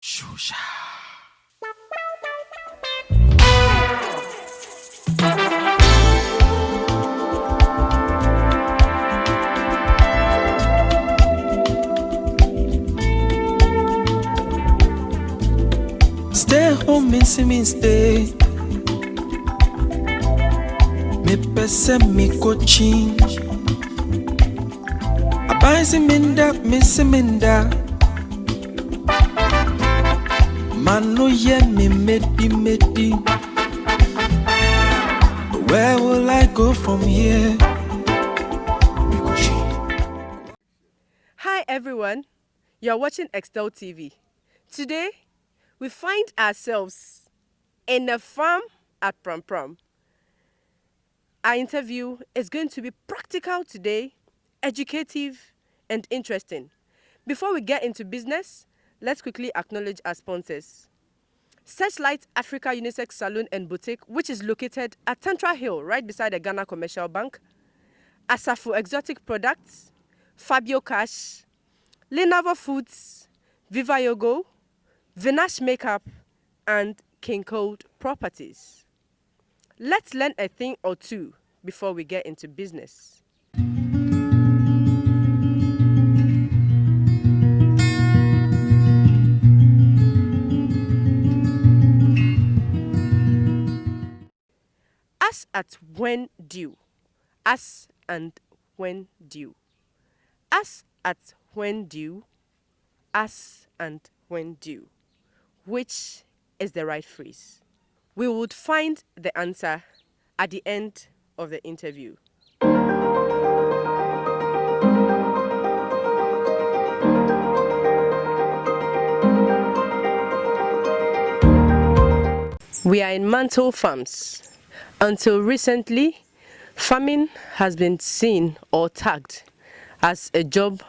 Shusha. Stay home, missing me stay. Me pese me coaching. Abaisi minda, missing minda. Manu ye me medi. Where will I go from here? Hi everyone, you're watching Xtel TV. Today, we find ourselves in a farm at Prom Prom. Our interview is going to be practical today, educative, and interesting. Before we get into business, let's quickly acknowledge our sponsors. Searchlight Africa Unisex Salon and Boutique, which is located at Tantra Hill, right beside the Ghana Commercial Bank. Asafu Exotic Products, Fabio Cash, Lenovo Foods, Viva Yogo, Vinash Makeup, and King Code Properties. Let's learn a thing or two before we get into business. As at when due. As and when due. As at when due. As and when due. Which is the right phrase? We would find the answer at the end of the interview. We are in Mantle Farms. Until recently, farming has been seen or tagged as a job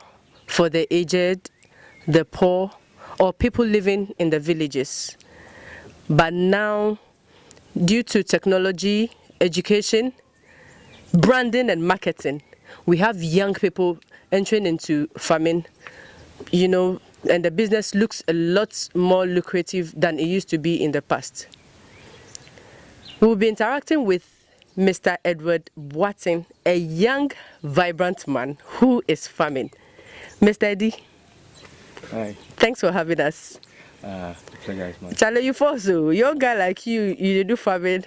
for the aged, the poor, or people living in the villages. But now, due to technology, education, branding and marketing, we have young people entering into farming, and the business looks a lot more lucrative than it used to be in the past. We will be interacting with Mr. Edward Boateng, a young, vibrant man who is farming. Mr. Eddy. Hi. Thanks for having us. The pleasure is mine. Charlie, you also, young guy like you do farming.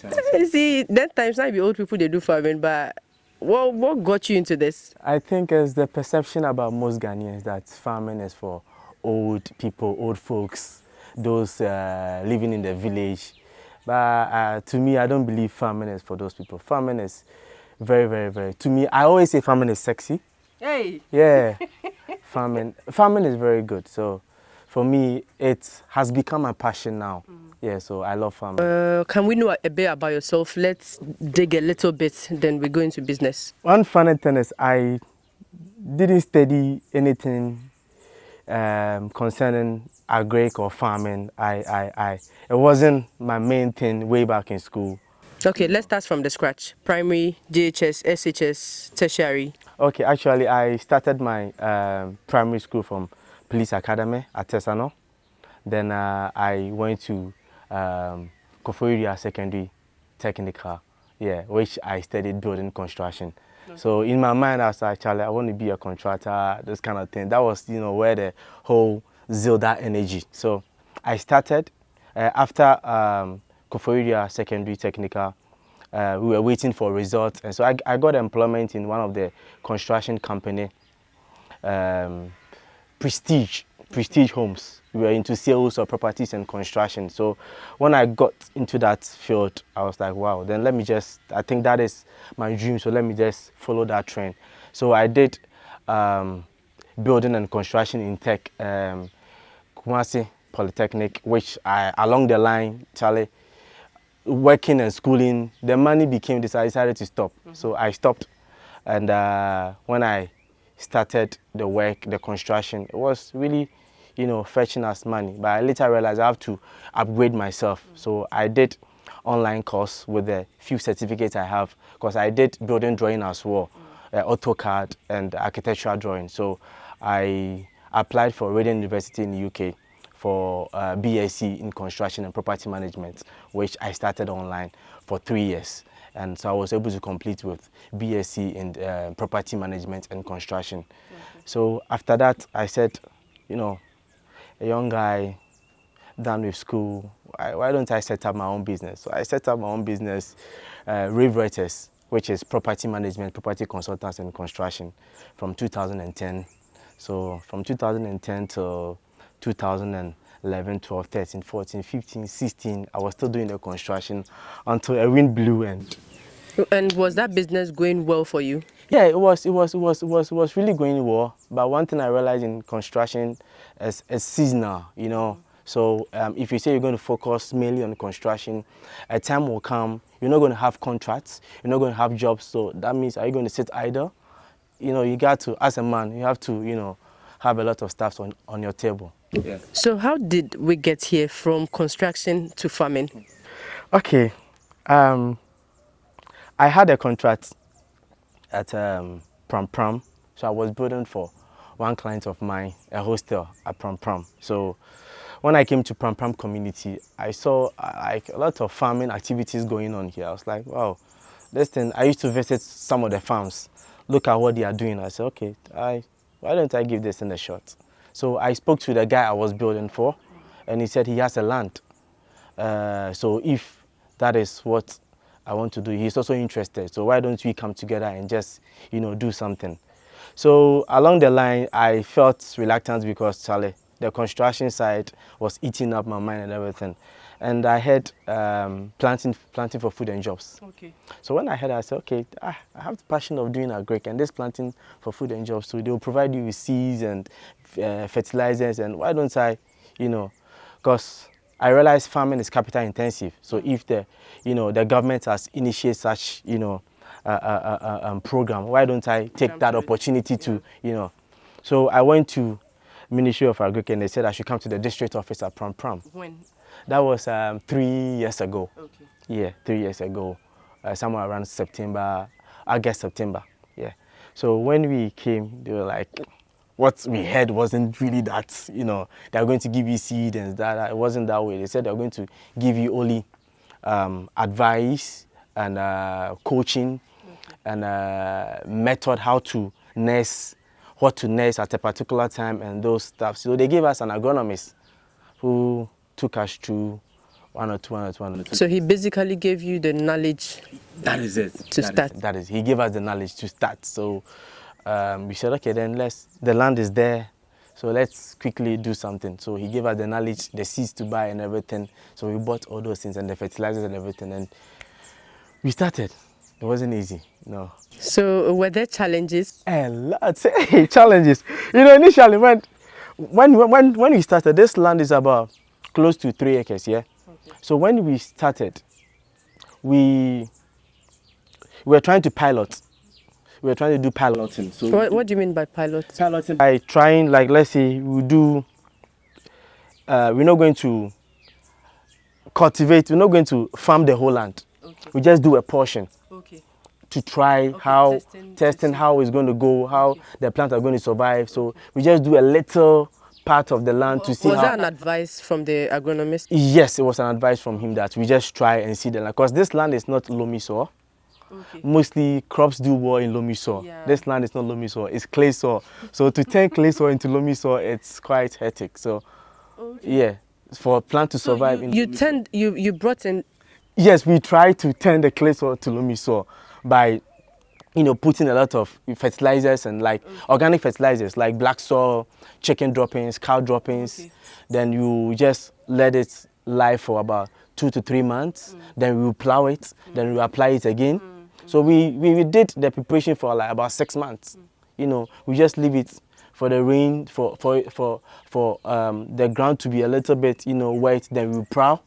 Sorry. See, that times not be old people they do farming, but what got you into this? I think it's the perception about most Ghanaians that farming is for old people, old folks, those living in the village. But to me, I don't believe farming is for those people. Farming is very, very, very. To me, I always say farming is sexy. Hey. Yeah, farming is very good. So, for me, it has become a passion now. Yeah, so I love farming. Can we know a bit about yourself? Let's dig a little bit, then we go into business. One funny thing is I didn't study anything concerning agric or farming. It wasn't my main thing way back in school. Okay, let's start from the scratch. Primary, JHS, SHS, tertiary. Okay, actually I started my primary school from Police Academy at Tesano. Then I went to Koforidua Secondary Technical, which I studied building construction. Okay. So in my mind I was like, Charlie, I want to be a contractor, this kind of thing. That was, where the whole zeal, that energy. So I started after Koforidua Secondary Technical. We were waiting for results, and so I got employment in one of the construction company, Prestige Homes. We were into sales of properties and construction. So when I got into that field, I was like, wow, then I think that is my dream, so let me just follow that trend. So I did building and construction in tech, Kumasi Polytechnic, which along the line, Charlie, working and schooling, the money became this, I decided to stop. So I stopped, and when I started the work, the construction, it was really, fetching us money. But I later realized I have to upgrade myself. So I did online course with the few certificates I have, because I did building drawing as well, AutoCAD and architectural drawing. So I applied for Radiant University in the UK for BSc in construction and property management, which I started online for 3 years. And so I was able to complete with BSc in property management and construction. Okay. So after that, I said, you know, a young guy done with school, why don't I set up my own business? So I set up my own business, Rave Writers, which is property management, property consultants and construction from 2010. So from 2010 to 2011, 12, 13, 14, 15, 16, I was still doing the construction until a wind blew. And was that business going well for you? Yeah, it was really going well. But one thing I realized in construction is seasonal, you know. So if you say you're going to focus mainly on construction, a time will come, you're not going to have contracts, you're not going to have jobs. So that means, are you going to sit idle? You know, you got to, as a man, you have to, you know, have a lot of stuff on your table. Yeah. So how did we get here from construction to farming? Okay. I had a contract at Pram Pram. So I was building for one client of mine, a hostel at Pram Pram. So when I came to Pram Pram community, I saw like a lot of farming activities going on here. I was like, wow, this thing, I used to visit some of the farms, look at what they are doing. I said, okay, why don't I give this thing a shot? So I spoke to the guy I was building for, and he said he has a land. So if that is what I want to do, he's also interested. So why don't we come together and just, you know, do something? So along the line, I felt reluctant because, Charlie, the construction side was eating up my mind and everything. And I had planting for food and jobs. Okay. So when I heard, I said, okay, I have the passion of doing agric and this planting for food and jobs. So they will provide you with seeds and fertilizers. And why don't I, you know, because I realize farming is capital intensive. So if the, you know, the government has initiated such, you know, program, why don't I take that opportunity to, you know. So I went to Ministry of Agric and they said I should come to the district office at Pram Pram. When? That was 3 years ago. Okay. Yeah, 3 years ago, somewhere around August, September. Yeah. So when we came, they were like, what we heard wasn't really that, you know, they're going to give you seed and that. It wasn't that way. They said they're going to give you only advice and coaching, okay, and method how to nurse, what to nurse at a particular time and those stuff. So they gave us an agronomist who took us through one or two. So he basically gave you the knowledge. That is it. To start. That is. He gave us the knowledge to start. So we said, okay, then the land is there. So let's quickly do something. So he gave us the knowledge, the seeds to buy and everything. So we bought all those things and the fertilizers and everything. And we started. It wasn't easy, no. So were there challenges? A lot. Hey, challenges. You know, initially when we started, this land is about close to 3 acres, yeah? Okay. So when we started, we were trying to pilot. We were trying to do piloting. So what do you mean by pilot? Piloting by trying, like, let's say we do, we're not going to cultivate, we're not going to farm the whole land. Okay. We just do a portion. Okay. To try, okay, how testing how it's going to go, how, okay, the plants are going to survive. So we just do a little part of the land to see. Was that an advice from the agronomist? Yes, it was an advice from him that we just try and see the land, because this land is not loamy soil. Okay. Mostly crops do well in loamy soil. Yeah. This land is not loamy soil, it's clay soil. So to turn clay soil into loamy soil, it's quite hectic. So okay, yeah, for a plant to survive. So you brought in. Yes, we try to turn the clay soil to loamy soil by, you know, putting a lot of fertilizers and like, okay, organic fertilizers like black soil, chicken droppings, cow droppings. Okay. Then you just let it lie for about 2 to 3 months. Then we will plow it. Then we will apply it again. So we did the preparation for like about 6 months. You know, we just leave it for the rain, for the ground to be a little bit, you know, wet. Then we will plow.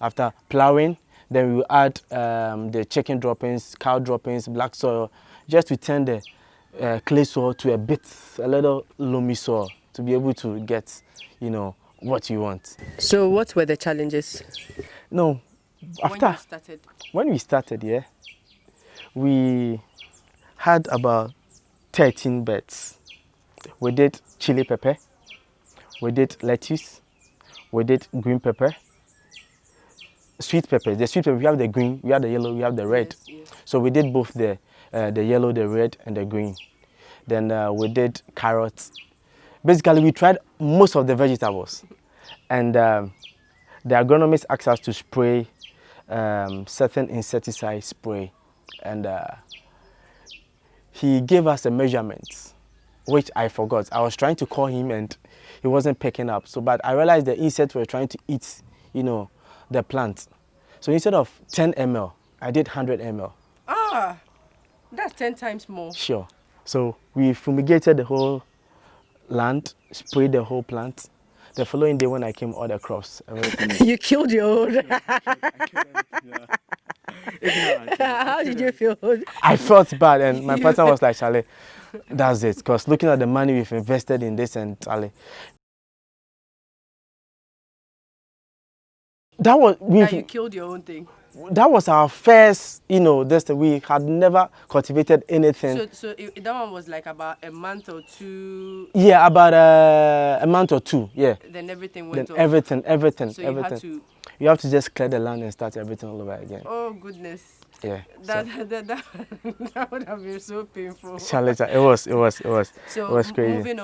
After plowing, then we will add the chicken droppings, cow droppings, black soil, just to turn the clay soil to a little loamy soil to be able to get, you know, what you want. So what were the challenges? No, when we started, yeah, we had about 13 beds. We did chili pepper, we did lettuce, we did green pepper, sweet pepper. The sweet pepper, we have the green, we have the yellow, we have the red. Yes, yes. So we did both the yellow, the red, and the green. Then we did carrots. Basically, we tried most of the vegetables. And the agronomist asked us to spray certain insecticide spray. And he gave us a measurement, which I forgot. I was trying to call him and he wasn't picking up. So, but I realized the insects were trying to eat, the plant. So instead of 10 ml, I did 100 ml. Ah, that's 10 times more. Sure. So we fumigated the whole land, sprayed the whole plant. The following day when I came, all the crops, everything. You killed your own. How did you feel? I felt bad, and my partner was like, Charlie, that's it. Because looking at the money we've invested in this, and Charlie, that was you killed your own thing. That was our first, we had never cultivated anything. So that one was like about a month or two. Yeah, about a month or two. Yeah. Then everything went. Then everything. So everything. You have to just clear the land and start everything all over again. Oh goodness. Yeah. That would have been so painful. Challenge. It was. So it was crazy.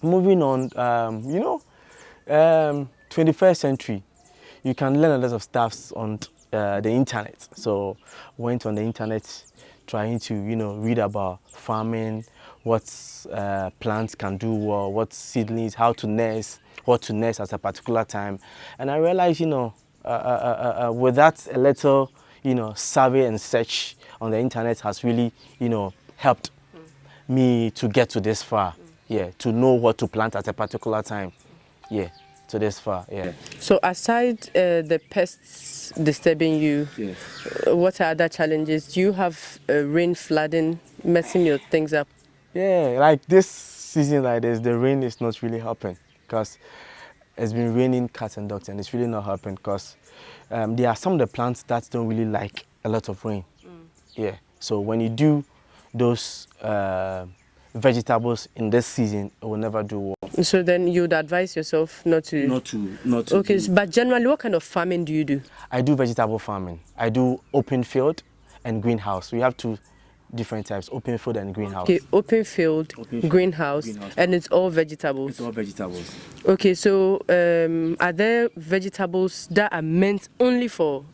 Moving on. 21st century, you can learn a lot of stuff on the internet. So went on the internet trying to read about farming, what plants can do well, what seedlings, how to nurse, what to nurse at a particular time. And I realized with that a little survey and search on the internet has really helped me to get to this far. Yeah, to know what to plant at a particular time. Yeah, to this far. Yeah. So aside the pests disturbing you, Yes. What are other challenges? Do you have rain flooding messing your things up? Yeah, like this season like this, the rain is not really helping because it's been raining cats and dogs and it's really not helping because there are some of the plants that don't really like a lot of rain. Yeah, so when you do those vegetables in this season, it will never do well. So then you'd advise yourself not to. Not to. Okay, but generally, what kind of farming do you do? I do vegetable farming. I do open field and greenhouse. We have two different types: open field and greenhouse. Okay, open field, greenhouse, and it's all vegetables. It's all vegetables. Okay, so are there vegetables that are meant only for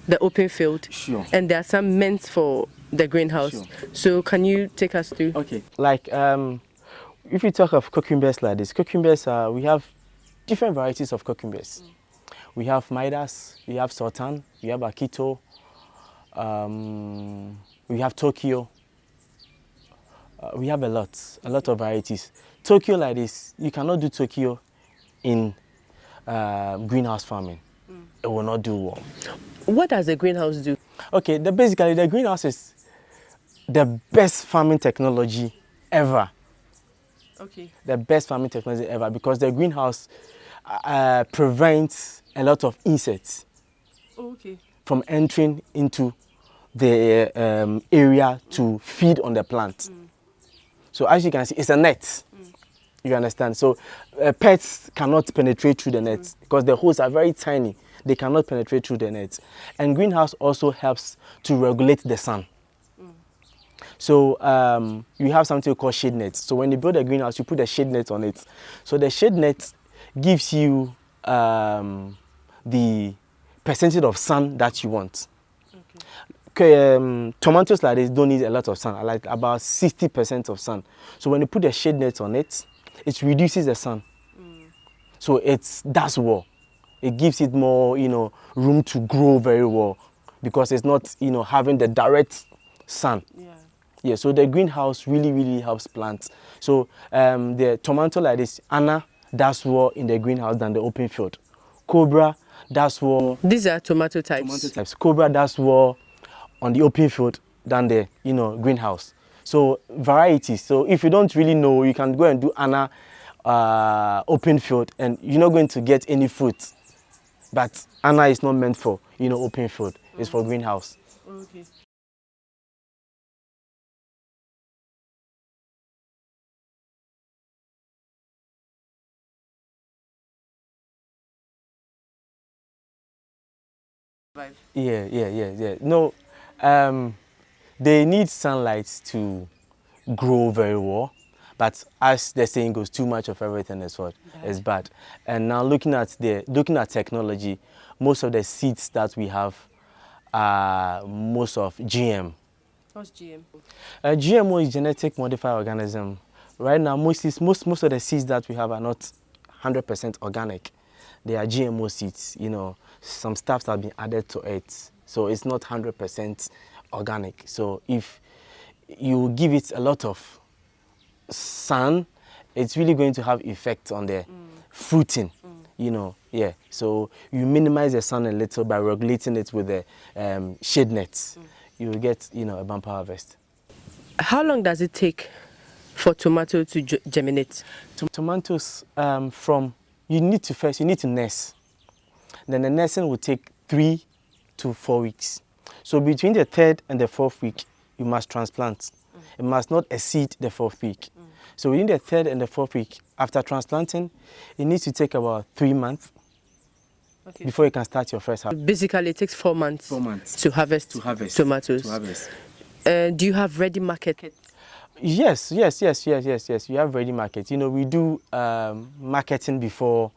the open field? Sure. And there are some meant for the greenhouse. Sure. So can you take us through? Okay. Like if you talk of cucumbers like this, cucumbers we have different varieties of cucumbers. We have Midas, we have Sultan, we have Akito, we have Tokyo. We have a lot of varieties. Tokyo like this, you cannot do Tokyo in greenhouse farming. It will not do well. What does the greenhouse do? Okay, basically the greenhouse is the best farming technology ever. Okay. The best farming technology ever because the greenhouse prevents a lot of insects from entering into the area to feed on the plant. So as you can see, it's a net. You understand? So pets cannot penetrate through the net because the holes are very tiny. They cannot penetrate through the net. And greenhouse also helps to regulate the sun. So you have something called shade nets. So when you build a greenhouse, you put a shade net on it. So the shade net gives you the percentage of sun that you want. Tomatoes like this don't need a lot of sun, like about 60% of sun. So when you put a shade net on it, it reduces the sun. So that's well. It gives it more, room to grow very well because it's not, having the direct sun. Yeah, so the greenhouse really, really helps plants. So the tomato like this, Anna, does well in the greenhouse than the open field. Cobra does well. These are tomato types. Cobra does well on the open field than the greenhouse. So varieties. So if you don't really know, you can go and do Anna open field and you're not going to get any fruit. But Anna is not meant for open field. It's for greenhouse. Okay. Yeah. No, um, they need sunlight to grow very well. But as the saying goes, too much of everything is what is bad. And now looking at technology, most of the seeds that we have are most of GM. What's GM? GMO is genetic modified organism. Right now, most of the seeds that we have are not 100% organic. They are GMO seeds. You know, some stuff have been added to it, so it's not 100% organic. So if you give it a lot of sun, it's really going to have effect on the fruiting. You know, yeah. So you minimize the sun a little by regulating it with the shade nets. You will get, you know, a bumper harvest. How long does it take for tomato to germinate? Tomatoes, you need to nurse. Then the nursing will take 3 to 4 weeks. So between the 3rd and the 4th week, you must transplant. It must not exceed the 4th week. So within the 3rd and the 4th week, after transplanting, it needs to take about 3 months before you can start your first harvest. Basically, it takes 4 months, to harvest tomatoes. Do you have ready market? Yes. You have ready market. You know, we do marketing before,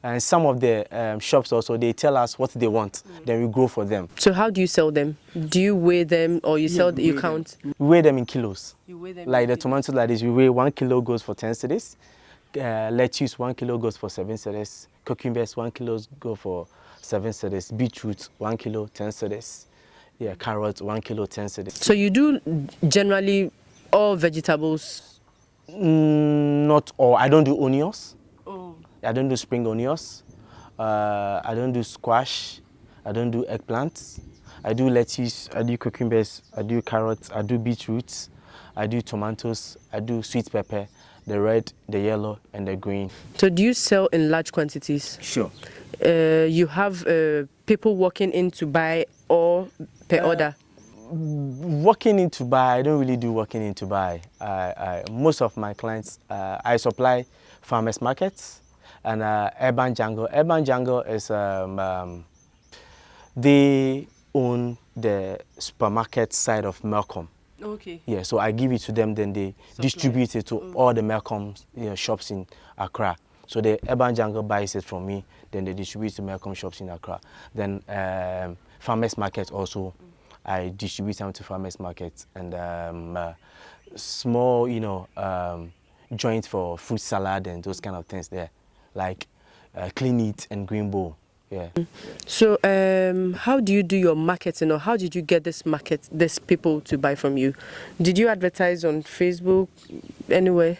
and some of the shops also, they tell us what they want, then we go for them. So how do you sell them? Do you weigh them, or you count? We weigh them in kilos. You weigh them like the tomatoes like this, we weigh 1 kilo goes for 10 cedis. Lettuce 1 kilo goes for 7 cedis. Cucumbers 1 kilo go for 7 cedis. Beetroot 1 kilo 10 cedis. Yeah, carrots 1 kilo 10 cedis. So you do generally all vegetables? Not all. I don't do onions. Oh. I don't do spring onions. I don't do squash. I don't do eggplants. I do lettuce. I do cucumbers. I do carrots. I do beetroots. I do tomatoes. I do sweet pepper, the red, the yellow, and the green. So do you sell in large quantities? Sure. You have people walking in to buy or per order? Walking in to buy, I don't really do walking in to buy. Most of my clients, I supply farmers markets and urban jungle. Urban jungle is, they own the supermarket side of Malcolm. Okay. Yeah, so I give it to them, then they distribute it to all the Malcolm shops in Accra. So the urban jungle buys it from me, then they distribute to Malcolm shops in Accra. Then farmers market also, I distribute them to farmers markets, and small, joint for fruit salad and those kind of things there, like Clean Eat and Green Bowl. Yeah. So how do you do your marketing, or how did you get this people to buy from you? Did you advertise on Facebook, anywhere?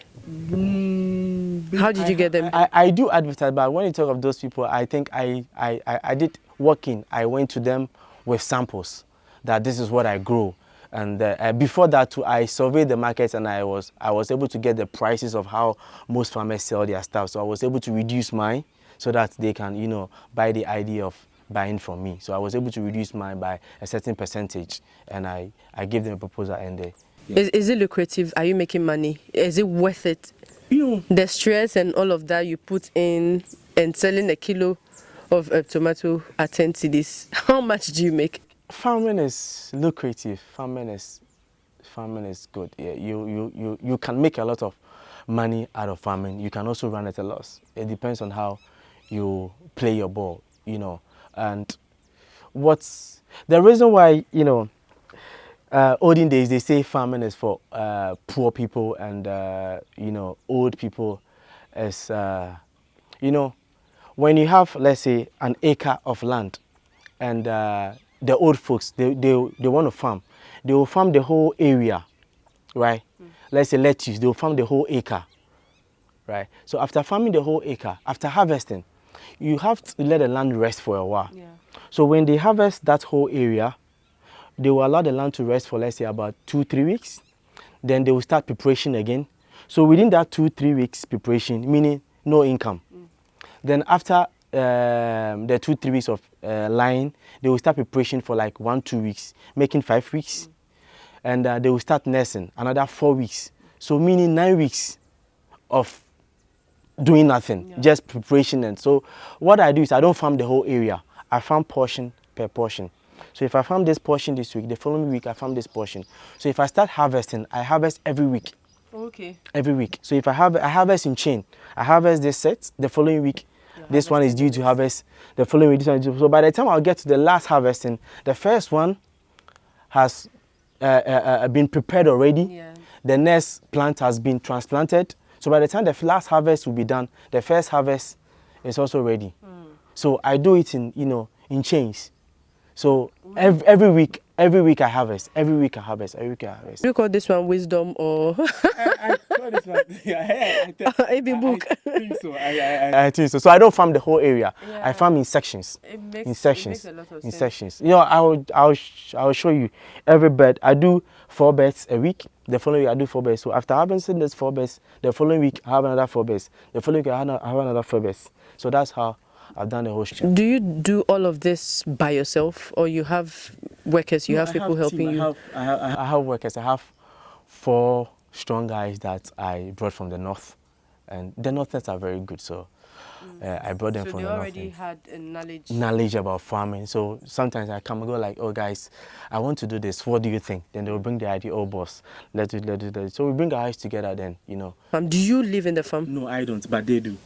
How did you get them? I do advertise, but when you talk of those people, I think I did working. I went to them with samples that this is what I grow. And before that too, I surveyed the market, and I was able to get the prices of how most farmers sell their stuff. So I was able to reduce mine so that they can, buy the idea of buying from me. So I was able to reduce mine by a certain percentage, and I gave them a proposal, and Is it lucrative? Are you making money? Is it worth it? The stress and all of that you put in, and selling a kilo of tomato at 10 cedis. How much do you make? Farming is lucrative. Farming is good. Yeah, you can make a lot of money out of farming. You can also run at a loss. It depends on how you play your ball, And what's the reason why, olden days they say farming is for poor people and old people. Is when you have, let's say, an acre of land, and the old folks they want to farm, they will farm the whole area, right? Let's say lettuce, they will farm the whole acre, right? So after farming the whole acre, after harvesting, you have to let the land rest for a while. Yeah. So when they harvest that whole area, they will allow the land to rest for, let's say, about 2-3 weeks. Then they will start preparation again. So within that 2-3 weeks preparation, meaning no income. Then after the 2-3 weeks of lying, they will start preparation for like 1-2 weeks, making 5 weeks. And they will start nursing another 4 weeks. So meaning 9 weeks of doing nothing, just preparation. And so what I do is I don't farm the whole area. I farm portion per portion. So if I farm this portion this week, the following week I farm this portion. So if I start harvesting, I harvest every week. Okay. Every week. So if I harvest in chain, I harvest this set, the following week, this one is due to harvest, the following week, this one is due. So by the time I'll get to the last harvesting, the first one has been prepared already. Yeah. The next plant has been transplanted. So by the time the last harvest will be done, the first harvest is also ready. So I do it in, in chains. So every week I harvest. Every week I harvest. Do you call this one wisdom or I call this one, Eddyb book? I think so. I think so. So I don't farm the whole area. Yeah. I farm in sections. It makes a lot of in sense. sections. I'll show you every bed. I do 4 beds a week. The following week I do 4 beds. So after harvesting this 4 beds, the following week I have another 4 beds. The following week I have another 4 beds. So that's how I've done the whole stream. Do you do all of this by yourself, or you have workers? You have people helping you? I have workers. I have 4 strong guys that I brought from the north, and the northerners are very good. So I brought them from the north. So they already had a knowledge about farming. So sometimes I come and go like, oh guys, I want to do this. What do you think? Then they will bring the idea. Oh boss, let's do it. So we bring our eyes together. Then Do you live in the farm? No, I don't, but they do.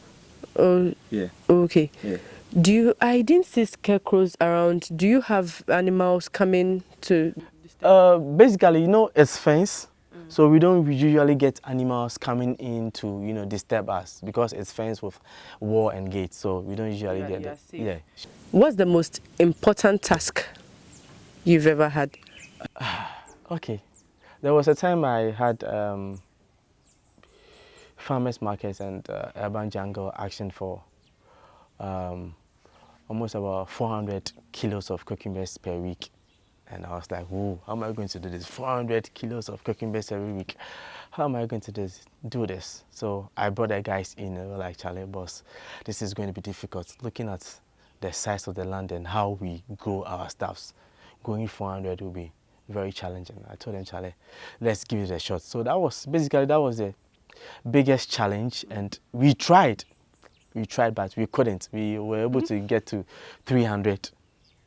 Oh, yeah. Okay. Yeah. I didn't see scarecrows around. Do you have animals coming to? Basically, it's fence. So we don't usually get animals coming in to, disturb us because it's fenced with wall and gate. So we don't usually get that. Yeah. What's the most important task you've ever had? Okay. There was a time I had farmers markets and urban jungle action for almost about 400 kilos of cucumbers per week. And I was like, whoa, how am I going to do this? 400 kilos of cucumbers every week. How am I going to do this? So I brought the guys in and were like, Charlie, boss, this is going to be difficult. Looking at the size of the land and how we grow our stuffs, going 400 will be very challenging. I told them, Charlie, let's give it a shot. So that was the biggest challenge, and we tried, but we couldn't. We were able to get to 300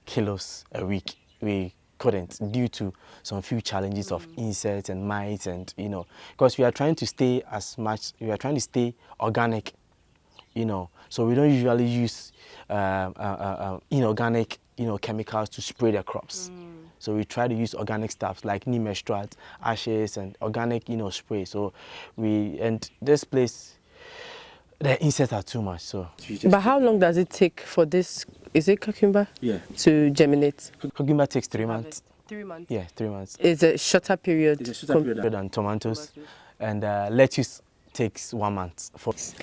kilos a week. We couldn't due to some few challenges of insects and mites, and because we are trying to stay organic, so we don't usually use inorganic chemicals to spray the crops. So we try to use organic stuff like neem extract, ashes, and organic spray. So and this place, the insects are too much. So but how long does it take for this? Is it cucumber? Yeah. To germinate? Cucumber takes 3 months. 3 months? Yeah, 3 months. It's a shorter period. It's a shorter period than tomatoes. And lettuce takes 1 month.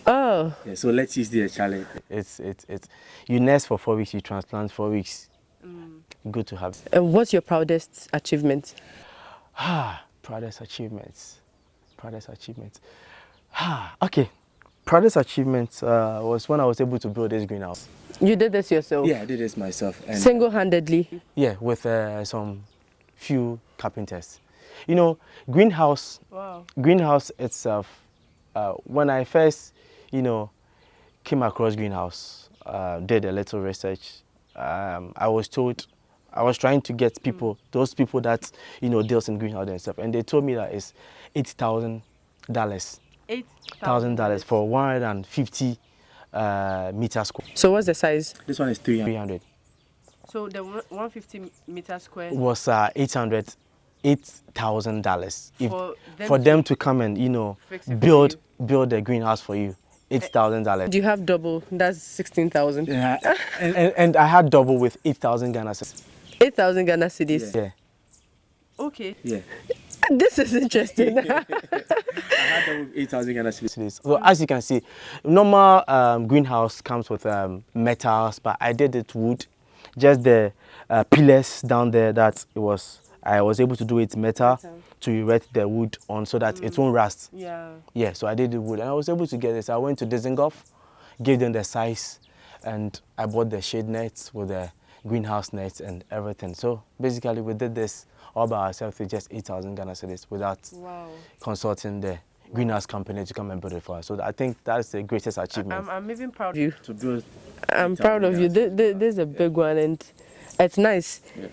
Oh. Yeah, so lettuce is the challenge. It's you nest for 4 weeks, you transplant 4 weeks. Good to have. And what's your proudest achievement? Proudest achievements. Okay. Proudest achievement was when I was able to build this greenhouse. You did this yourself? Yeah, I did this myself. Single-handedly? Yeah, with some few carpenters. Greenhouse. Wow. Greenhouse itself. When I first, came across greenhouse, did a little research. I was trying to get people, those people that deals in greenhouse and stuff, and they told me that it's $8,000. $8,000 for 150 meters square. So what's the size? This one is 300. So the 150 meters square was $8,000 for them to come and build the greenhouse for you. $8,000. Do you have double? That's 16,000. Yeah, and I had double with 8,000 Ghana cedis. 8,000 Ghana cedis. Yeah. Okay. Yeah. This is interesting. I had double with 8,000 Ghana cedis. So as you can see, normal greenhouse comes with metals, but I did it wood. Just the pillars down there I was able to do it metal to erect the wood on so that it won't rust. Yeah, so I did the wood and I was able to get this. I went to Dizengoff, gave them the size, and I bought the shade nets with the greenhouse nets and everything. So basically we did this all by ourselves with just 8,000 Ghana cedis without consulting the greenhouse company to come and build it for us. So I think that's the greatest achievement. I'm even proud of you. To build. I'm proud of you. This is a big one, and It's nice. Yeah.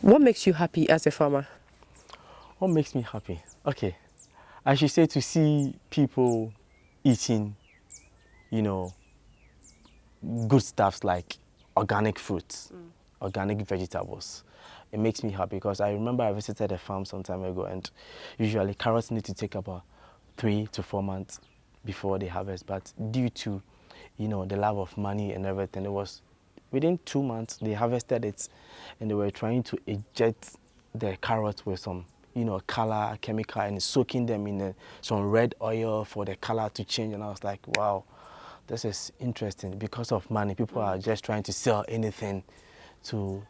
What makes you happy as a farmer? What makes me happy? Okay, I should say to see people eating, you know, good stuffs like organic fruits, organic vegetables. It makes me happy because I remember I visited a farm some time ago, and usually carrots need to take about 3 to 4 months before they harvest. But due to, the love of money and everything, it was within 2 months they harvested it, and they were trying to inject the carrots with some, color chemical and soaking them in some red oil for the color to change. And I was like, wow, this is interesting. Because of money, people are just trying to sell anything to.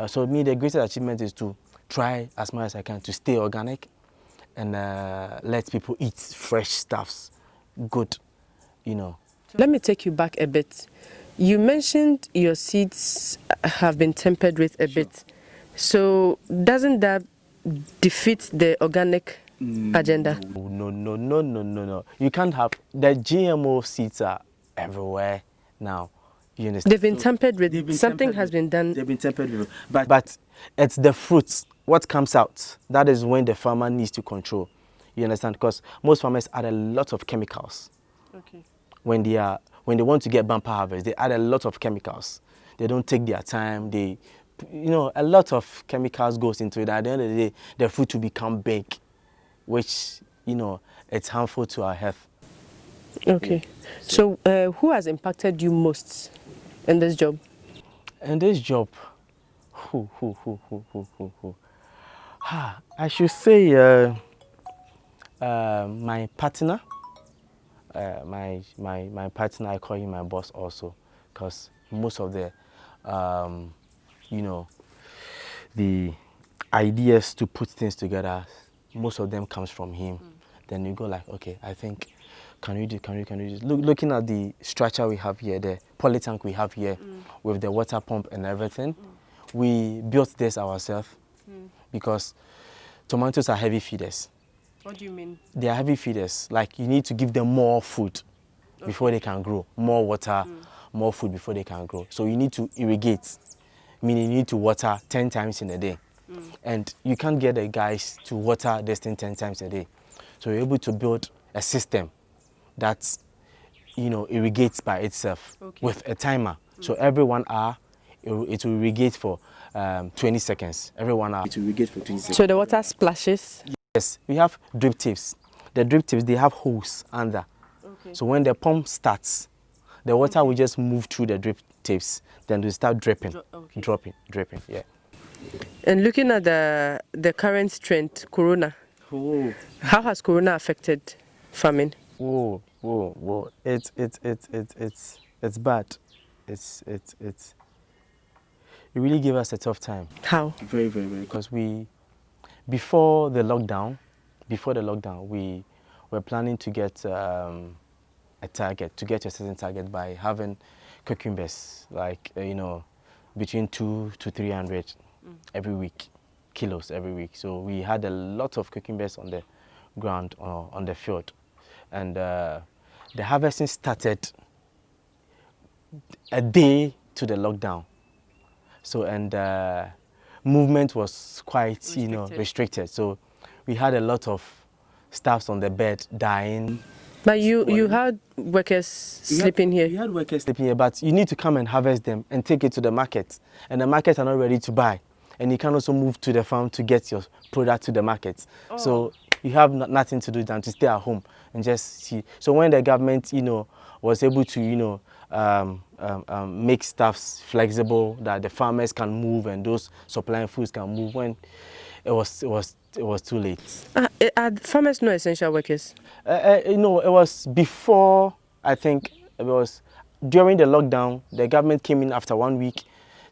So me, the greatest achievement is to try as much as I can to stay organic and let people eat fresh stuffs, good, Let me take you back a bit. You mentioned your seeds have been tempered with a bit. So doesn't that defeat the organic agenda? No. You can't have, the GMO seeds are everywhere now. You understand? They've been tampered with. Something has been done. They've been tempered with. But it's the fruits, what comes out, that is when the farmer needs to control. You understand? Because most farmers add a lot of chemicals. Okay. When they want to get bumper harvest, they add a lot of chemicals. They don't take their time. A lot of chemicals goes into it. At the end of the day, the fruit will become big, which, it's harmful to our health. Okay. So who has impacted you most in this job? In this job, who? I should say my partner. My partner, I call him my boss also, because most of the, the ideas to put things together, most of them comes from him. Then you go like, okay, I think, can we do this? Looking at the structure we have here, the poly tank we have here, with the water pump and everything, we built this ourselves because tomatoes are heavy feeders. What do you mean? They are heavy feeders. Like, you need to give them more food before they can grow, more water, more food before they can grow. So you need to irrigate, meaning you need to water 10 times in a day. And you can't get the guys to water this thing 10 times a day. So you're able to build a system that, irrigates by itself with a timer. So every 1 hour, it will irrigate for 20 seconds. Every 1 hour, it will irrigate for 20 seconds. So the water splashes? Yes, we have drip tips. The drip tips, they have holes under. Okay. So when the pump starts, the water will just move through the drip tips, then will start dripping, dripping, yeah. And looking at the current trend, Corona, how has Corona affected farming? It's bad. It really gave us a tough time. How? Very, because before the lockdown, we were planning to get a certain target by having cucumbers, like, between 200 to 300 every week, kilos every week. So we had a lot of cucumbers on the ground, on the field. And the harvesting started a day to the lockdown. So, and movement was quite, restricted. So we had a lot of staffs on the bed dying. But you had workers sleeping here? We had workers sleeping here, but you need to come and harvest them and take it to the market. And the markets are not ready to buy. And you can also move to the farm to get your product to the market. So you have nothing to do than to stay at home and just see. So when the government, was able to, make stuffs flexible, that the farmers can move and those supplying foods can move, when it was too late. Are farmers not essential workers? It was before. I think it was during the lockdown. The government came in after 1 week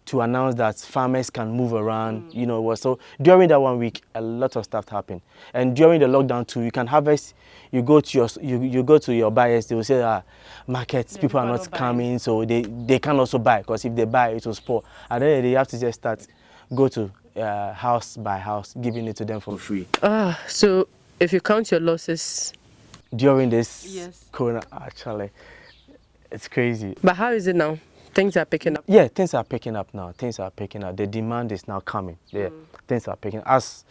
to announce that farmers can move around. So during that 1 week, a lot of stuff happened. And during the lockdown too, you can harvest. You go to your buyers. They will say, markets, people are not coming, so they can also buy, because if they buy, it will spoil. And then they have to just go to house by house, giving it to them for free. So if you count your losses during this Corona, actually, it's crazy. But how is it now? Things are picking up. Yeah, things are picking up now. Things are picking up. The demand is now coming. Yeah, things are picking. As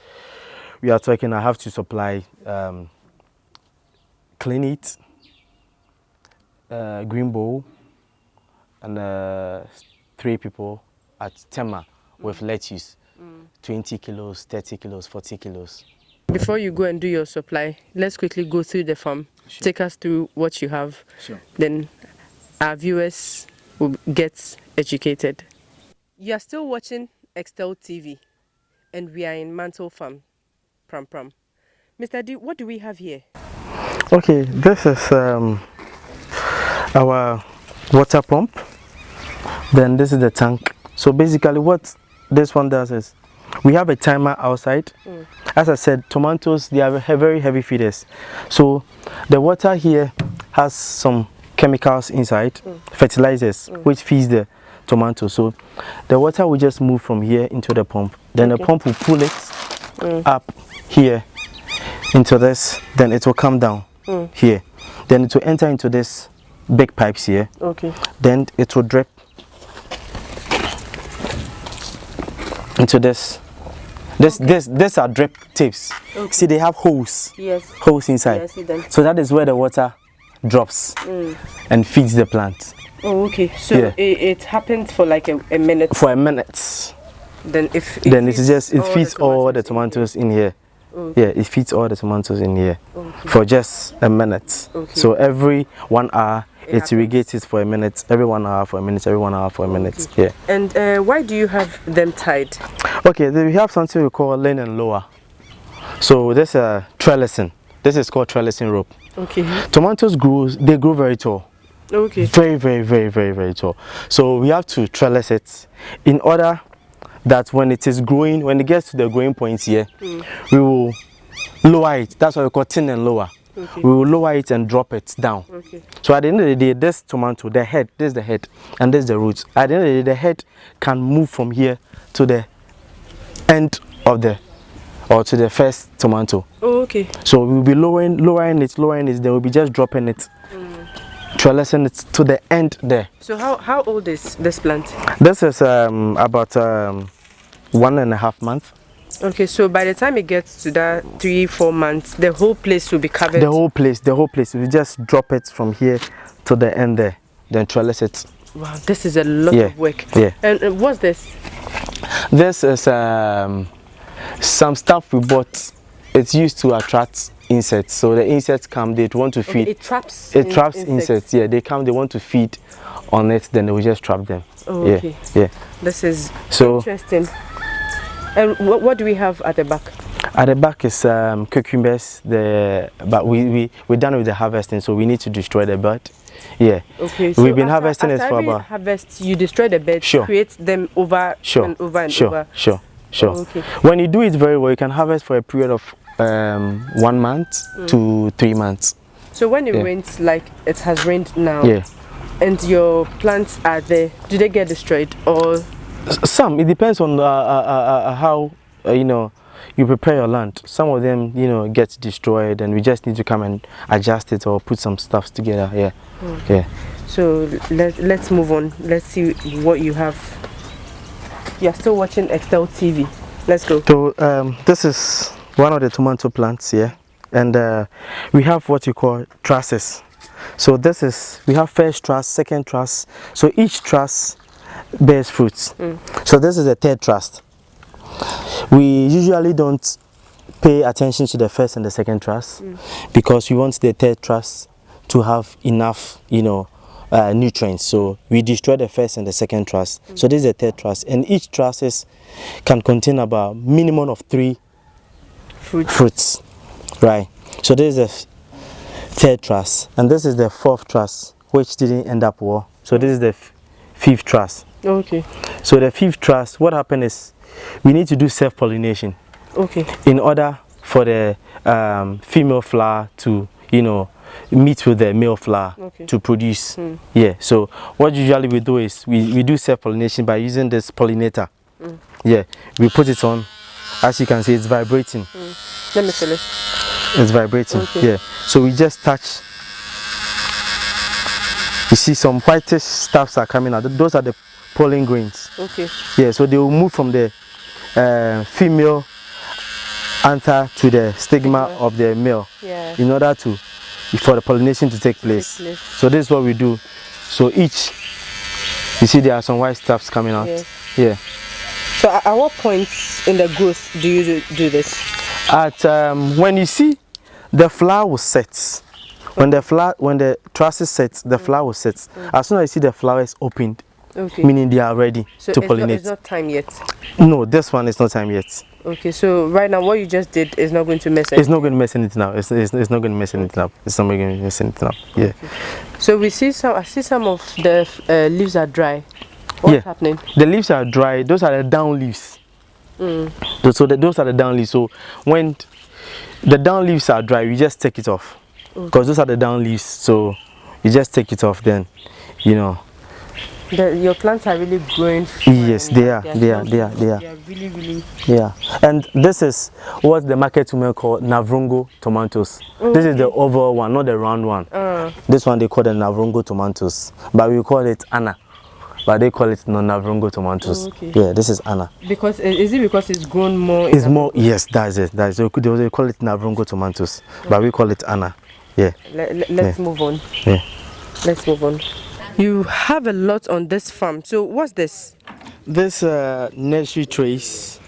we are talking, I have to supply Clean Eat, Green Bowl, and 3 people at Tema with lettuce. 20 kilos, 30 kilos, 40 kilos. Before you go and do your supply, let's quickly go through the farm. Sure. Take us through what you have. Sure. Then our viewers will get educated. You are still watching Xtel TV, and we are in Mantle Farm, Pram Pram. Mr. D, what do we have here? Okay, this is our water pump. Then this is the tank. So basically what this one does is, we have a timer outside. As I said, tomatoes, they are very heavy feeders. So the water here has some chemicals inside, fertilizers, which feeds the tomatoes. So the water will just move from here into the pump. Then the pump will pull it up here into this. Then it will come down here. Then it will enter into this big pipes here. Okay. Then it will drip into this. These are drip tips. Okay. See, they have holes. Yes. Holes inside. Yeah, I see them. So that is where the water drops and feeds the plant. Oh, okay. So Yeah. it happens for like a minute. For a minute. Then it feeds all the tomatoes in here. Okay. Yeah, it feeds all the tomatoes in here Okay. for just a minute. Okay. So every 1 hour it happens. irrigates it for a minute. Every 1 hour for a minute. Every 1 hour for a minute. Yeah. And why do you have them tied? Okay, then we have something we call laying and lower. So this is trellising. This is called trellising rope. Okay. Tomatoes grow very tall. Okay. Very tall. So we have to trellis it in order that when it is growing, when it gets to the growing point here, we will lower it. That's why we call thin and lower. Okay. We will lower it and drop it down. Okay. So at the end of the day, this tomato, the head, this is the head, and this is the roots. At the end of the day, the head can move from here to the end of or to the first tomato. Oh, okay. So we'll be lowering it, then we'll be just dropping it, trellising it to the end there. So how old is this plant? This is about 1.5 months. Okay, so by the time it gets to that 3-4 months, the whole place will be covered. The whole place. We just drop it from here to the end there, then trellis it. Wow, this is a lot of work. Yeah. And what's this? This is some stuff we bought. It's used to attract insects. So the insects come, they want to feed. Okay, it traps. It traps insects. Yeah, they come, they want to feed on it, then we just trap them. Oh, yeah. okay. Yeah. This is so interesting. And what do we have at the back? At the back is cucumbers. But we're done with the harvesting, so we need to destroy the bud. Yeah. Okay. So we've been harvesting it for about. Harvest, you destroy the bed. Sure. Create them over and over and over. Sure. Oh, okay. When you do it very well, you can harvest for a period of 1 month to 3 months. So when it rains, like it has rained now, and your plants are there, do they get destroyed or? Some. It depends on how you prepare your land. Some of them get destroyed, and we just need to come and adjust it or put some stuff together. Yeah. Yeah. So let's move on. Let's see what you have. You're still watching Xtel TV. Let's go. So this is one of the tomato plants here, and we have what you call trusses. So we have first truss, second truss. So each truss bears fruits. So this is the third truss. We usually don't pay attention to the first and the second truss because we want the third truss to have enough, nutrients. So we destroy the first and the second truss. So this is the third truss, and each trusses can contain about minimum of 3 fruits. Right. So this is the third truss, and this is the fourth truss, which didn't end up well. So this is the fifth truss. Okay. So the fifth truss, what happened is we need to do self-pollination. Okay. In order for the female flower to, meet with the male flower to produce. Yeah. So what usually we do is we do self-pollination by using this pollinator. Yeah. We put it on. As you can see, it's vibrating. Let me feel it. It's vibrating. Yeah. So we just touch. You see some whitish stuffs are coming out. Those are the pollen grains. Okay. Yeah, so they will move from the female anther to the stigma of the male in order for the pollination to take place. So this is what we do. So each, you see there are some white stuffs coming out. Yeah. So at what points in the growth do you do this? At when you see the flower will set. When the trusses set, the flower sets. As soon as you see the flowers opened, meaning they are ready to pollinate. It's not time yet. No, this one is not time yet. Okay, so right now what you just did is not going to mess anything. It's not going to mess anything up. It's not going to mess anything up. It's not going to mess anything up. Yeah. Okay. So I see some of the leaves are dry. What's happening? The leaves are dry. Those are the down leaves. So those are the down leaves. So when the down leaves are dry, you just take it off. Because those are the down leaves. So you just take it off. Then, you know. Your plants are really growing. Yes, they are. They are really, really. Yeah. And this is what the market women call Navrongo tomatoes. This is the oval one, not the round one. This one they call the Navrongo tomatoes, but we call it Anna. But they call it non-Navrongo tomatoes. Yeah, this is Anna. Because is it because it's grown more? It's more. Yes, that's it. That's it. They call it Navrongo tomatoes, but we call it Anna. Yeah. Let's move on. Yeah. Let's move on. You have a lot on this farm. So what's this? This nursery trays.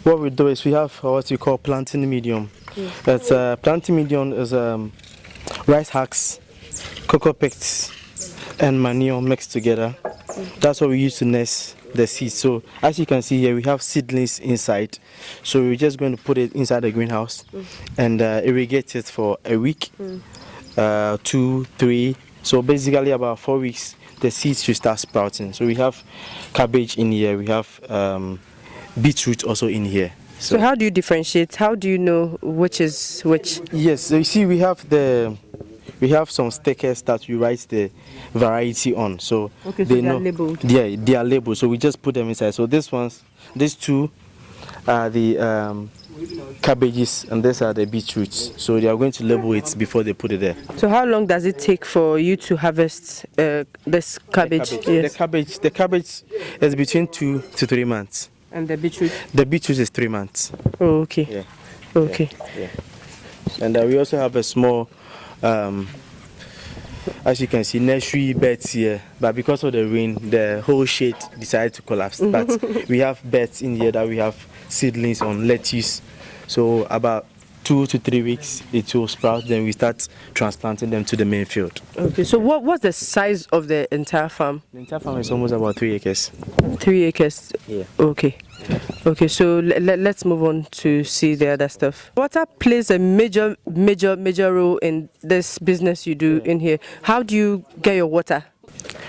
What we do is we have what we call planting medium. That's planting medium is rice husks, cocoa pits, and manure mixed together. That's what we use to nest the seeds. So as you can see here, we have seedlings inside. So we're just going to put it inside the greenhouse and irrigate it for a week, 2, 3. So basically about 4 weeks, the seeds should start sprouting. So we have cabbage in here, we have beetroot also in here. So how do you differentiate? How do you know which is which? Yes, so you see we have some stickers that we write the variety on. So they know. Labeled. Yeah, they are labeled. So we just put them inside. So these two are the cabbages and these are the beetroots. So they are going to label it before they put it there. So how long does it take for you to harvest this cabbage? The cabbage is between 2 to 3 months. And the beetroot? The beetroot is 3 months. Oh, okay. Yeah. Okay. Yeah. And we also have a small, as you can see, nursery beds here. But because of the rain, the whole shade decided to collapse. But we have beds in here that we have seedlings on lettuce. So about 2 to 3 weeks it will sprout, then we start transplanting them to the main field. Okay, so what's the size of the entire farm? The entire farm is almost about 3 acres. 3 acres? Yeah. Okay. Okay, so let's move on to see the other stuff. Water plays a major role in this business you do in here. How do you get your water?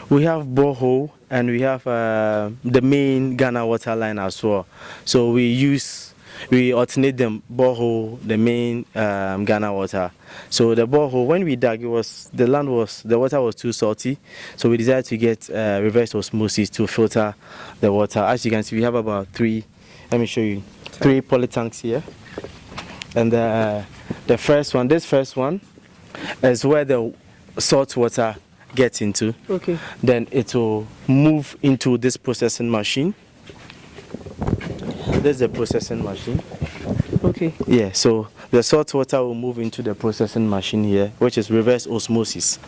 We have borehole and we have the main Ghana water line as well. So we alternate them, borehole, the main Ghana water. So the borehole, when we dug, the water was too salty. So we decided to get reverse osmosis to filter the water. As you can see, we have about 3, let me show you, 3 poly tanks here. And this first one is where the salt water gets into. Okay. Then it will move into this processing machine. This is the processing machine. Okay. Yeah, so the salt water will move into the processing machine here, which is reverse osmosis.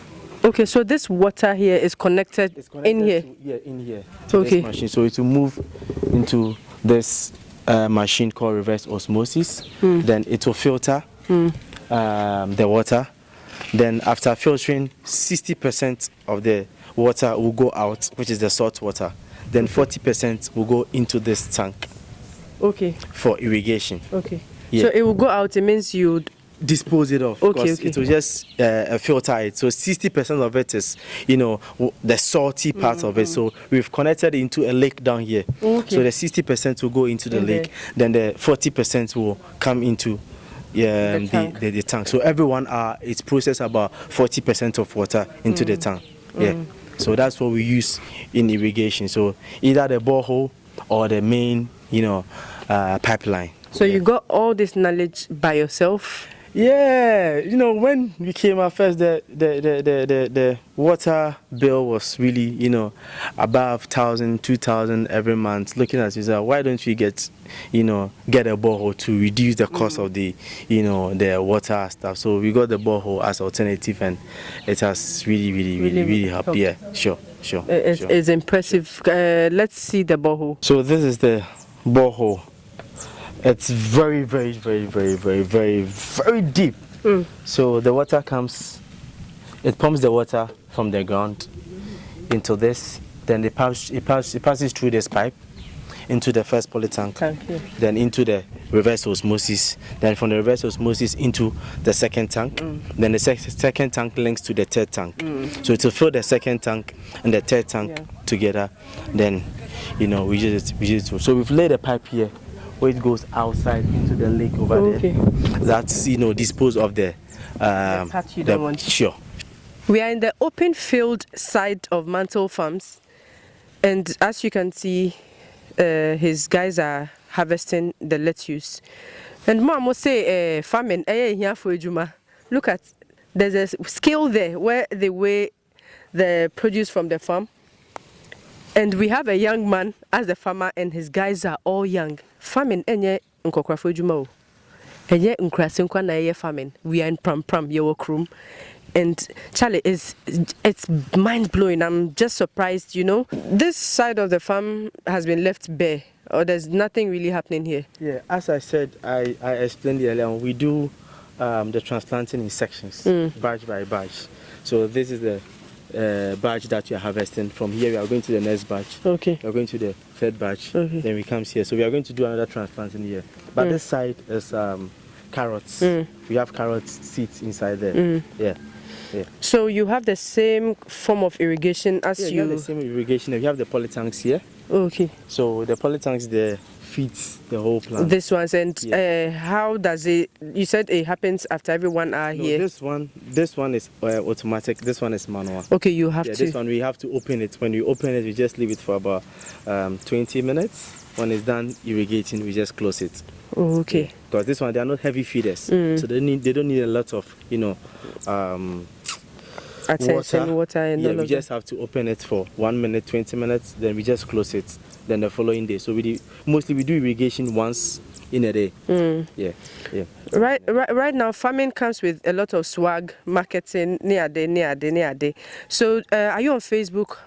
Okay, so this water here is connected, in here? In here. Okay. This machine. So it will move into this machine called reverse osmosis. Then it will filter the water. Then after filtering, 60% of the water will go out, which is the salt water. Then 40% will go into this tank. Okay. For irrigation. Okay. Yeah. So it will go out, it means you dispose it off. Okay, It will just filter it. So 60% of it is, the salty part of it. So we've connected it into a lake down here. Okay. So the 60% will go into the lake. Then the 40% will come into the tank. So every 1 hour, it processes about 40% of water into the tank. Yeah. So that's what we use in irrigation. So either the borehole or the main, pipeline. So you got all this knowledge by yourself? Yeah, you know, when we came at first, the water bill was really, you know, above 1,000, 2,000 every month. Looking at yourself, why don't we get, you know, get a borehole to reduce the cost of the, you know, the water stuff? So we got the borehole as alternative, and it has really helped. Yeah, sure. It's impressive. Let's see the borehole. So this is the borehole. It's very deep. So the water comes, it pumps the water from the ground into this, then it passes through this pipe into the first poly tank, then into the reverse osmosis, then from the reverse osmosis into the second tank, then the second tank links to the third tank. So to fill the second tank and the third tank together, then, you know, we use it. So we've laid a pipe here where it goes outside into the lake over there. That's, you know, dispose of the part you don't want. Sure. We are in the open field side of Mantle Farms, and as you can see, his guys are harvesting the lettuce. And mom will say, farming, here for Juma. Look at, there's a scale there where they weigh the produce from the farm. And we have a young man as the farmer, and his guys are all young. Farming, enye nkokra for Juma. Enye nkrasinkwa na ye farming. We are in Pram Yewo Krum. And Charlie, it's mind blowing. I'm just surprised, you know. This side of the farm has been left bare, or there's nothing really happening here. Yeah, as I said, I explained earlier on, we do the transplanting in sections, batch by batch. So this is the batch that we are harvesting. From here, we are going to the next batch. Okay. We are going to the third batch. Okay. Then we come here. So we are going to do another transplanting here. But this side is carrots. We have carrot seeds inside there. Yeah. So you have the same form of irrigation as you have the same irrigation. We have the poly tanks here. Okay. So the poly tanks there feeds the whole plant. This one, and how does it? You said it happens after every 1 hour here. This one is automatic. This one is manual. Okay, you have to. This one we have to open it. When we open it, we just leave it for about 20 minutes. When it's done irrigating, we just close it. Oh, okay. Because this one, they are not heavy feeders, so they don't need a lot of, you know, attention, water and all we just have to open it for 1 minute, 20 minutes, then we just close it. Then the following day. So we do irrigation once in a day. Yeah. Right now, farming comes with a lot of swag, marketing, near day. So are you on Facebook?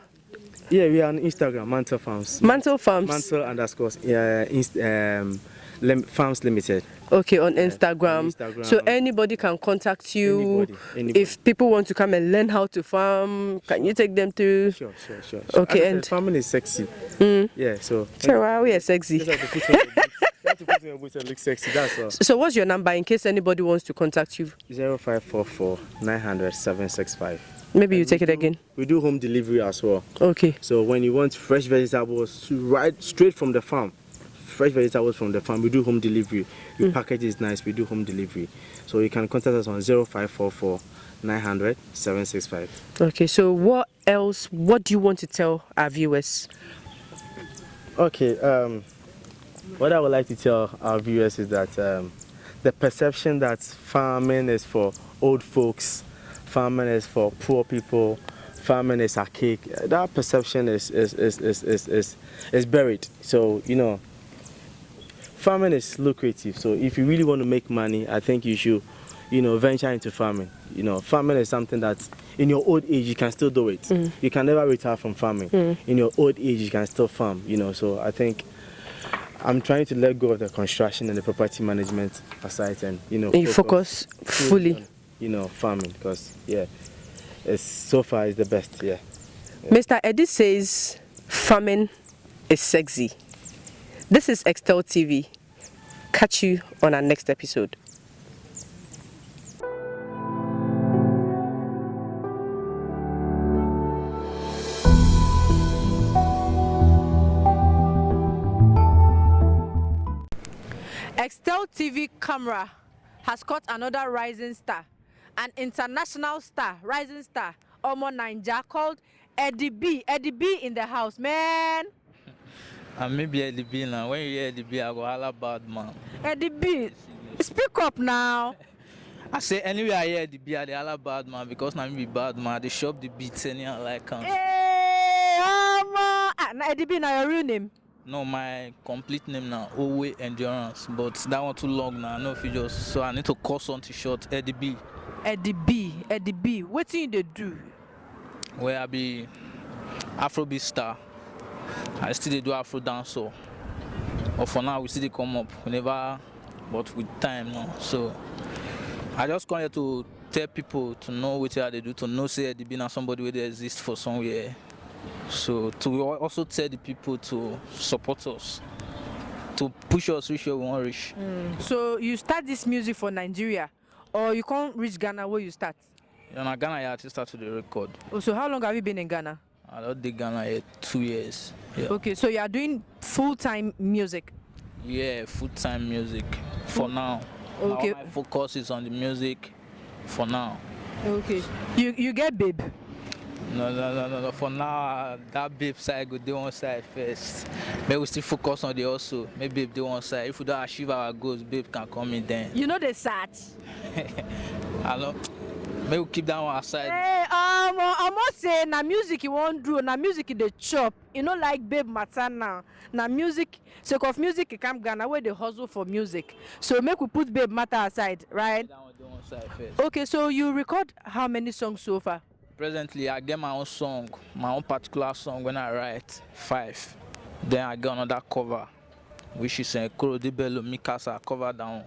Yeah, we are on Instagram, Mantle Farms. Mantle Farms. Mantle _ Farms Limited. Okay, on Instagram. So anybody can contact you. Anybody. If people want to come and learn how to farm, can you take them to? Sure. Okay, and farming is sexy. Yeah, so. Sure, wow, we are sexy. You have to put on your boots and look sexy. That's all. So what's your number in case anybody wants to contact you? 0544 900 765. Maybe you take it again. We do home delivery as well. Okay. So when you want fresh vegetables right straight from the farm, we do home delivery. We package is nice. We do home delivery. So you can contact us on 0544 900 765. Okay. So what else? What do you want to tell our viewers? Okay. What I would like to tell our viewers is that the perception that farming is for old folks, farming is for poor people, farming is archaic, that perception is buried. So, you know, farming is lucrative. So if you really want to make money, I think you should, you know, venture into farming. You know, farming is something that in your old age you can still do it. You can never retire from farming. In your old age you can still farm, you know. So I think I'm trying to let go of the construction and the property management aside, and, you know, focus fully on, you know, farming, because so far it's the best. Mr. Eddy says farming is sexy. This is Xtel TV. Catch you on our next episode. Xtel TV camera has caught another rising star, an international star, rising star, Omo Naija, called Eddyb. Eddyb in the house, man. And maybe Eddyb now. When you hear Eddyb, I go all about man. Eddyb, speak up now. I say anywhere I hear Eddyb, they all bad man because now me be bad man. They shop the beats anyhow like Hey, na Eddyb na your real name? No, my complete name now, Owe Endurance, but that one too long now. No features, so I need to cut something short. Eddyb. Eddyb. What you dey do? Where I be Afrobeat star. I still dey do Afro dance so. But for now we still dey come up. We never, but with time now. So I just come here to tell people to know what they do, to know say Eddyb na somebody where they exist for somewhere. So to also tell the people to support us, to push us reach where we want to reach. So you start this music for Nigeria, or you can't reach Ghana where you start? In Ghana, I just started the record. Oh, so how long have you been in Ghana? I don't did Ghana here 2 years. Yeah. Okay, so you are doing full-time music? Yeah, full-time music for now. Okay. Now my focus is on the music for now. Okay. You get babe? No. For now, that babe side go do one side first. Maybe we still focus on the hustle. Maybe babe do one side. If we don't achieve our goals, babe can come in then. You know the search. I know. Maybe we keep that one aside. Hey, I must say, na music you won't do, na music you dey chop. You know, like babe matter now. Na music, sake of music, you come Ghana where they hustle for music. So make we put babe matter aside, right? That one do one side first. Okay, so you record how many songs so far? Presently, I get my own song, my own particular song when I write 5. Then I get another cover, which is a Korodibelo Mikasa cover down.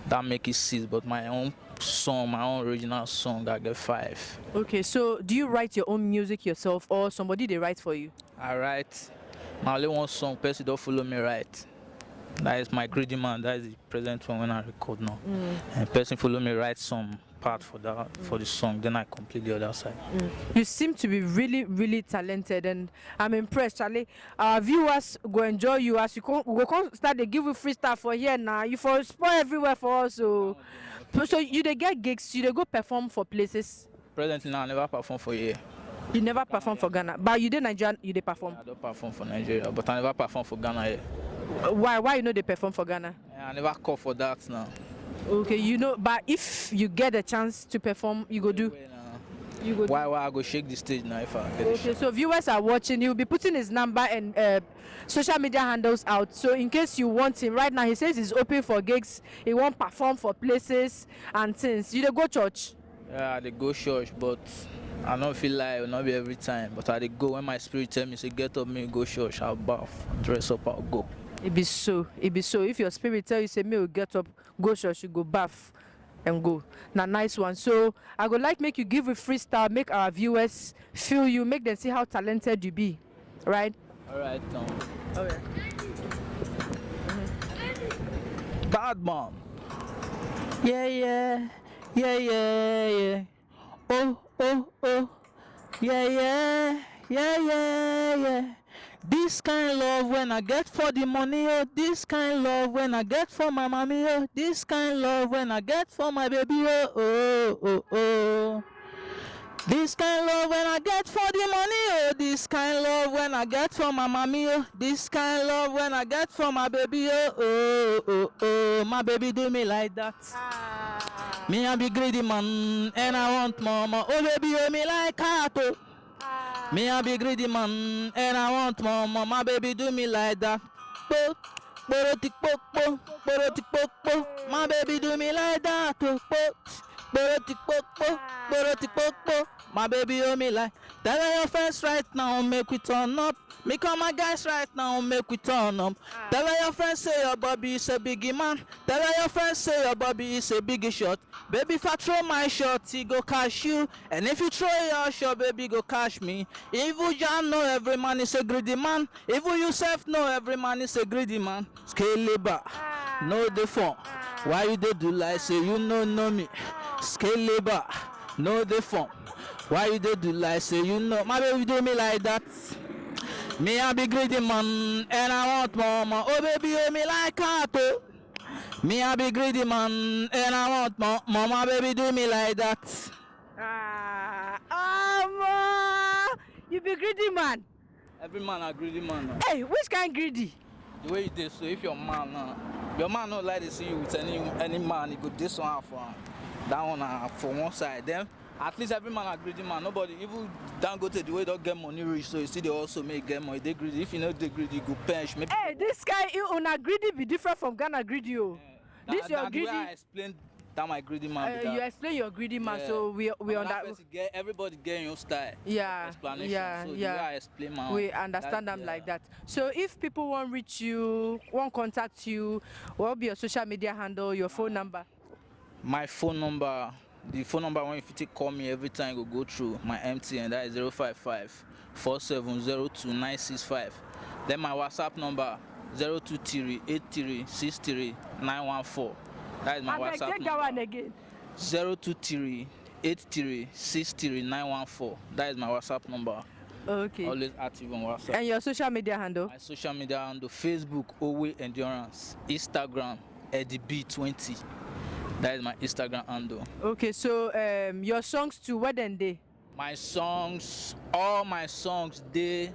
That make it 6, but my own song, my own original song, I get 5. Okay, so do you write your own music yourself, or somebody they write for you? I write my only one song, person don't follow me write. That is my greedy man, that is the present one when I record now. And person follow me write some part for that for the song, then I complete the other side. You seem to be really, really talented, and I'm impressed, Charlie. Our viewers go enjoy you as you come. We go start to give you freestyle for here now. You for spoil everywhere for us. So you they get gigs, you they go perform for places. Presently now I never perform for here. You never perform for Ghana, but you did Nigeria. You they perform. I don't perform for Nigeria, but I never perform for Ghana here. Why you know they perform for Ghana? I never call for that now. Okay, you know, but if you get a chance to perform, you go do. You go. Why I go shake the stage now if I get the Okay, so viewers are watching. He'll be putting his number and social media handles out. So in case you want him right now, he says he's open for gigs. He won't perform for places and things. You dey go church? Yeah, they go church, but I don't feel like it will not be every time. But I dey go when my spirit tell me, say get up, me go church. I'll bath, dress up, I'll go. It be so. If your spirit tell you, say me will get up, go church, you go bath and go. Now nice one. So I would like make you give a freestyle, make our viewers feel you, make them see how talented you be, right? All right, Okay. Bad man. Yeah. Oh. Yeah. This kind love when I get for the money, oh. This kind love when I get for my mommy, oh. This kind love when I get for my baby, oh. This kind love when I get for the money, oh. This kind love when I get for my mommy, oh. This kind love when I get for my baby, oh. My baby do me like that. Me I be greedy man and I want mama. Oh baby, hold me like cat, oh. Me I be greedy man and I want mama. My baby do me like that. My baby do me like that. My baby hold me like. Tell her your friends right now, make we turn up. Me call my guys right now, make we turn up. Tell her your friends say your Bobby is a biggie man. Tell her your friends say your Bobby is a biggie shot. Baby, if I throw my shot, he go catch you. And if you throw your shot, baby, go catch me. If you just know every man is a greedy man. If you yourself know every man is a greedy man. Scale labor, no the phone. Why you dey do like say you know me? Scale labor, no the phone. Why you dey do like say you know? My baby do me like that. Me I be greedy man and I want mama. Oh baby, hold me like cat, oh. Me I be greedy man and I want mama. Baby do me like that. You be greedy man. Every man a greedy man. Now. Hey, which kind greedy? The way you did, so if your man don't like to see you with any man, he go this one for him. That one for one side. Then at least every man a greedy man. Nobody even don't go to the way don't get money rich. So you see they also make get money. They greedy. If you know they greedy, go pench. Maybe. Hey, this guy you on a greedy be different from Ghana greedy. This your greedy. I explained that my greedy man. You explain your greedy man, so we on that. Everybody get your style. Yeah. Explanation. Yeah. So yeah. The way I explain my. We understand them like that. So if people want reach you, want contact you, what will be your social media handle, your phone number? My phone number. The phone number when if you call me every time you go through my MTN, that is 055 4702 965. Then my WhatsApp number 023 83 63 914. That is my WhatsApp number. That one again. 023 83 63 914. That is my WhatsApp number. Okay. Always active on WhatsApp. And your social media handle? My social media handle: Facebook Owe Endurance, Instagram Eddyb 20. That is my Instagram handle. Okay, so your songs too, what then they? My songs, all my songs, they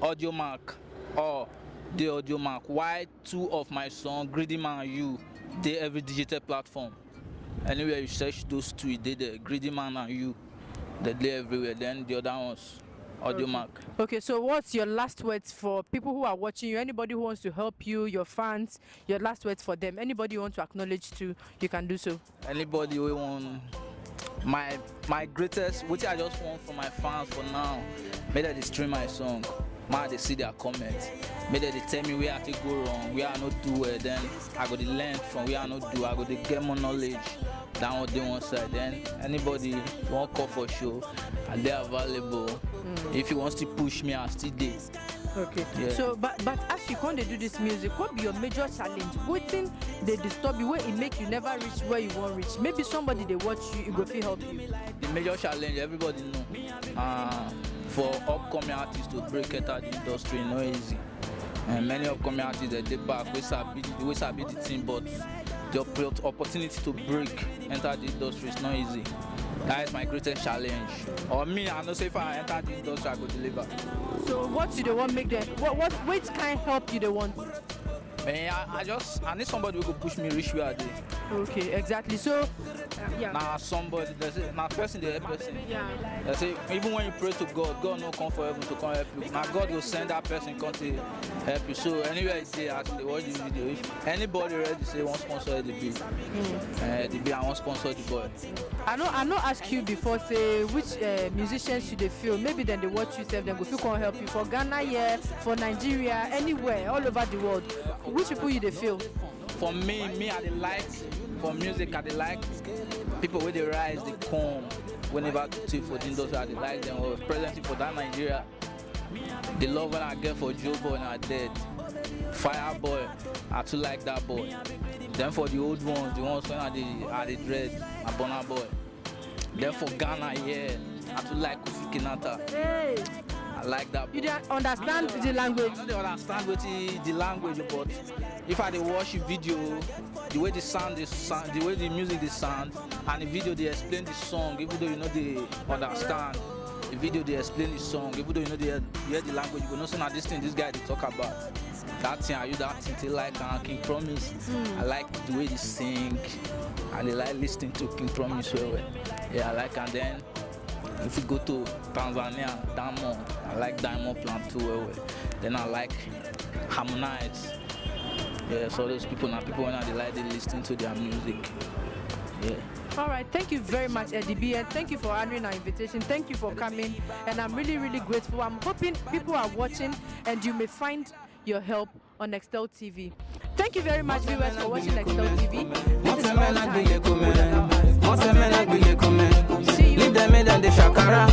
audio mark, or the audio mark. Why 2 of my songs, Greedy Man and You, they every digital platform. Anywhere you search those 2, they the Greedy Man and You, they everywhere. Then the other ones, audio mark. Okay, so what's your last words for people who are watching you? Anybody who wants to help you, your fans, your last words for them? Anybody you want to acknowledge to, you can do so. Anybody who want my greatest, which I just want from my fans for now, may they stream my song, may they see their comments, may they tell me where I can go wrong, where I not do it, then I go to learn from where I not do, I go to get more knowledge. Down what they want side. Then anybody want call for show and they are available. If you want to push me, I'll still do. Okay. Yeah. So but as you can't do this music, what be your major challenge? What thing they disturb you where it make you never reach where you want reach? Maybe somebody they watch you, it go feel help you. The major challenge everybody know. For upcoming artists to break enter the industry, no easy. And many upcoming artists they back, we sabi the team, but the opportunity to break enter the industry is not easy. That is my greatest challenge. Or me, I know say if I enter the industry, I go deliver. So what do they want make them? Which kind of help you they want? Man, I need somebody who could push me reach where I did. Okay, exactly. So yeah. Now somebody, now person they help person. Yeah. They say even when you pray to God, God no come for heaven to come help you. Now God will send that person come to help you. So anyway, they as they watch this video, if anybody ready say want sponsor Eddyb, Eddyb I want sponsor the boy. I know ask you before say which musicians should they feel? Maybe then they watch you say them go feel can help you for Ghana here, for Nigeria, anywhere, all over the world. Which people you they feel? For me I dey like for music, I dey like people where they rise, they come whenever to for the industry, I dey like them. Or presently for that Nigeria, the love when I get for Joe Boy and I dead. Fireboy, I too like that boy. Then for the old ones, the ones when I dey dread, my Burna Boy. Then for Ghana, yeah, I too like Kofi Kinata. Hey. I like that. You don't understand the language. I don't understand the language, but if I dey watch a video, the way the sound, the way the music they sound, and the video they explain the song, even though you know they understand. The video they explain the song, even though you know they hear the language, you go know so now this thing this guy they talk about. That thing, are you that thing they like King Promise? I like the way they sing, and they like listening to King Promise well. Yeah, I like. And then if we go to Tanzania, Diamond, I like Diamond Plateau well. Then I like Harmonize. Yeah, so those people now when they like they listen to their music. Yeah. All right, thank you very much, Eddyb, and thank you for honoring our invitation. Thank you for coming, and I'm really, really grateful. I'm hoping people are watching, and you may find your help on Xtel TV. Thank you very much, viewers, for watching Xtel TV. This is all time. See you. Leave them in the shakara.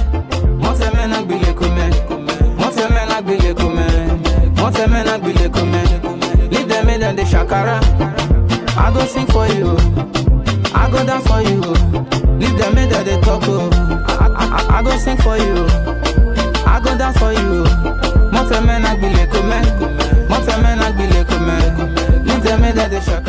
Leave them in the shakara. I go sing for you. I go down for you. Leave them in the talk. I go sing for you. I go down for you. Leave them in the shakara.